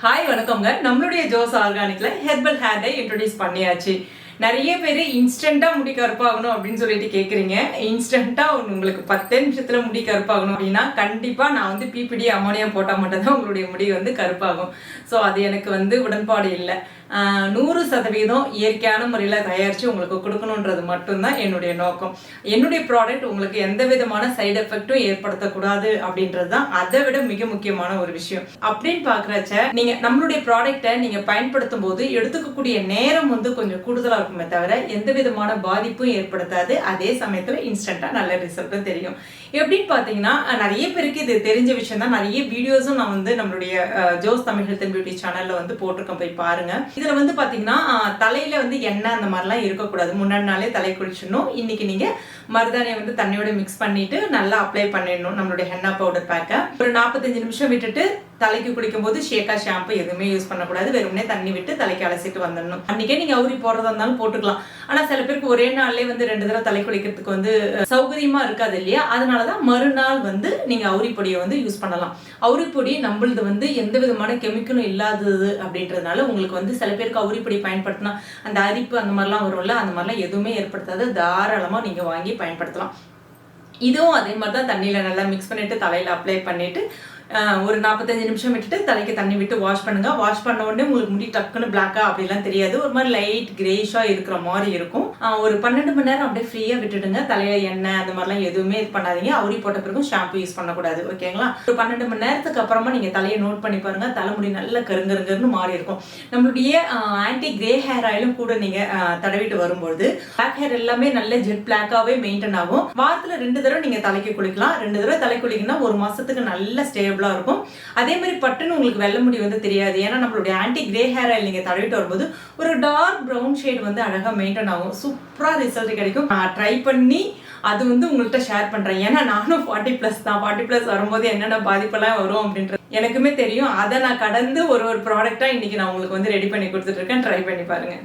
Hi வணக்கங்க. நம்மளுடைய ஜோஸ் ஆர்கானிக்ல ஹெர்பல் ஹேர் டை இன்ட்ரோடியூஸ் பண்ணியாச்சு. நிறைய பேர் இன்ஸ்டண்டா முடி கருப்பாகணும் அப்படின்னு சொல்லிட்டு கேட்குறீங்க. இன்ஸ்டண்டா உங்களுக்கு 10 நிமிஷத்துல முடி கருப்பாகணும் அப்படின்னா கண்டிப்பா நான் வந்து பிபிடி அமோனியா போட்டால் மட்டும்தான் உங்களுடைய முடி வந்து கருப்பாகும். ஸோ அது எனக்கு உடன்பாடு இல்லை. 100% இயற்கையான முறையில் தயாரித்து உங்களுக்கு கொடுக்கணுன்றது மட்டும்தான் என்னுடைய நோக்கம். என்னுடைய ப்ராடக்ட் உங்களுக்கு எந்த விதமான சைடு எஃபெக்டும் ஏற்படுத்தக்கூடாது அப்படின்றது தான் அதை விட மிக முக்கியமான ஒரு விஷயம். அப்படின்னு பார்க்குறச்ச நீங்கள் நம்மளுடைய ப்ராடக்டை நீங்கள் பயன்படுத்தும் போது எடுத்துக்கக்கூடிய நேரம் கொஞ்சம் கூடுதலாக இருக்குமே தவிர எந்த விதமான பாதிப்பும் ஏற்படுத்தாது. அதே சமயத்தில் இன்ஸ்டண்ட்டாக நல்ல ரிசல்ட்டும் தெரியும். எப்படின்னு பார்த்தீங்கன்னா நிறைய பேருக்கு இது தெரிஞ்ச விஷயம் தான். நிறைய வீடியோஸும் நான் நம்மளுடைய Jos Tamil health and beauty சேனலில் போட்டிருக்கேன், போய் பாருங்க. இதுல பாத்தீங்கன்னா தலையில எண்ணெய் அந்த மாதிரிலாம் இருக்கக்கூடாது. முன்னாடி நாளே தலை குளிச்சிடணும். இன்னைக்கு நீங்க மருதாணியை தண்ணியோட மிக்ஸ் பண்ணிட்டு நல்லா அப்ளை பண்ணிடணும். நம்மளுடைய ஹென்னா பவுடர் பேக்கை ஒரு 45 நிமிஷம் விட்டுட்டு தலைக்கு குளிக்கும் போது ஷேக்கா ஷாம்பு எதுவுமே யூஸ் பண்ணக்கூடாது. வெறுமனே தண்ணி விட்டு தலைக்கு அலசிட்டு வந்துடணும். அன்னைக்கே நீங்க அவுரி போடுறதா இருந்தாலும் போட்டுக்கலாம். ஆனா சில பேருக்கு ஒரே நாள்லயே 2 தடவை தலை குளிக்கிறதுக்கு சௌகரியமா இருக்காது இல்லையா? அதனாலதான் மறுநாள் நீங்க அவுரி பொடியை யூஸ் பண்ணலாம். அவுரி பொடி நம்மளது எந்த விதமான கெமிக்கலும் இல்லாதது அப்படின்றதுனால உங்களுக்கு சில பேருக்கு அவுரி பொடி பயன்படுத்தினா அந்த அரிப்பு அந்த மாதிரிலாம் வரும்ல, அந்த மாதிரிலாம் எதுவுமே ஏற்படுத்தாது. தாராளமா நீங்க வாங்கி பயன்படுத்தலாம். இதுவும் அதே மாதிரி தான் தண்ணியில நல்லா மிக்ஸ் பண்ணிட்டு தலையில அப்ளை பண்ணிட்டு ஒரு 45 நிமிஷம் விட்டுட்டு தலைக்கு தண்ணி விட்டு வாஷ் பண்ணுங்க. வாஷ் பண்ண உடனே உங்களுக்கு முடி டக்குன்னு பிளாக்கா அப்படிலாம் தெரியாது. ஒரு மாதிரி லைட் கிரேஷா இருக்கிற மாதிரி இருக்கும். ஒரு 12 மணி நேரம் அப்படியே ஃப்ரீயா விட்டுடுங்க. தலையில எண்ணெய் அந்த மாதிரிலாம் எதுவுமே இது பண்ணாதீங்க. அவுரி போட்ட பிறகும் ஷாம்பு யூஸ் பண்ணக்கூடாது. ஓகேங்களா? ஒரு 12 மணி நேரத்துக்கு அப்புறமா நீங்க தலையை நோட் பண்ணி பாருங்க. தலைமுடி நல்ல கருங்கருங்கன்னு மாறி இருக்கும். நம்மளுடைய ஆன்டி கிரே ஹேர் ஆயிலும் கூட நீங்க தடவிட்டு வரும்போது பிளாக் ஹேர் எல்லாமே நல்ல ஜெட் பிளாக்காவே மெயின்டைன் ஆகும். வாரத்துல 2 தடவை நீங்க தலைக்கு குளிக்கலாம். 2 தடவை தலை குளிக்கணும்னா ஒரு மாசத்துக்கு நல்ல ஸ்டேபிளா இருக்கும். அதே மாதிரி பட்டுன்னு உங்களுக்கு வெள்ளை முடி தெரியாது. ஏன்னா நம்மளுடைய ஆன்டி கிரே ஹேர் ஆயில் நீங்க தடவிட்டு வரும்போது ஒரு டார்க் ப்ரௌன் ஷேட் அழகா மெயின்டைன் ஆகும். சூப்பரா ரிசல்ட் கிடைக்கும். நான் ட்ரை பண்ணி அது உங்கள்கிட்ட ஷேர் பண்றேன். ஏன்னா நானும் 40+ தான். 40+ வரும்போது என்னென்ன பாதிப்பெல்லாம் வரும் அப்படின்றது எனக்குமே தெரியும். அதை நான் கடந்து ஒரு ப்ராடக்டா இன்னைக்கு நான் உங்களுக்கு ரெடி பண்ணி கொடுத்துட்டு இருக்கேன். ட்ரை பண்ணி பாருங்க.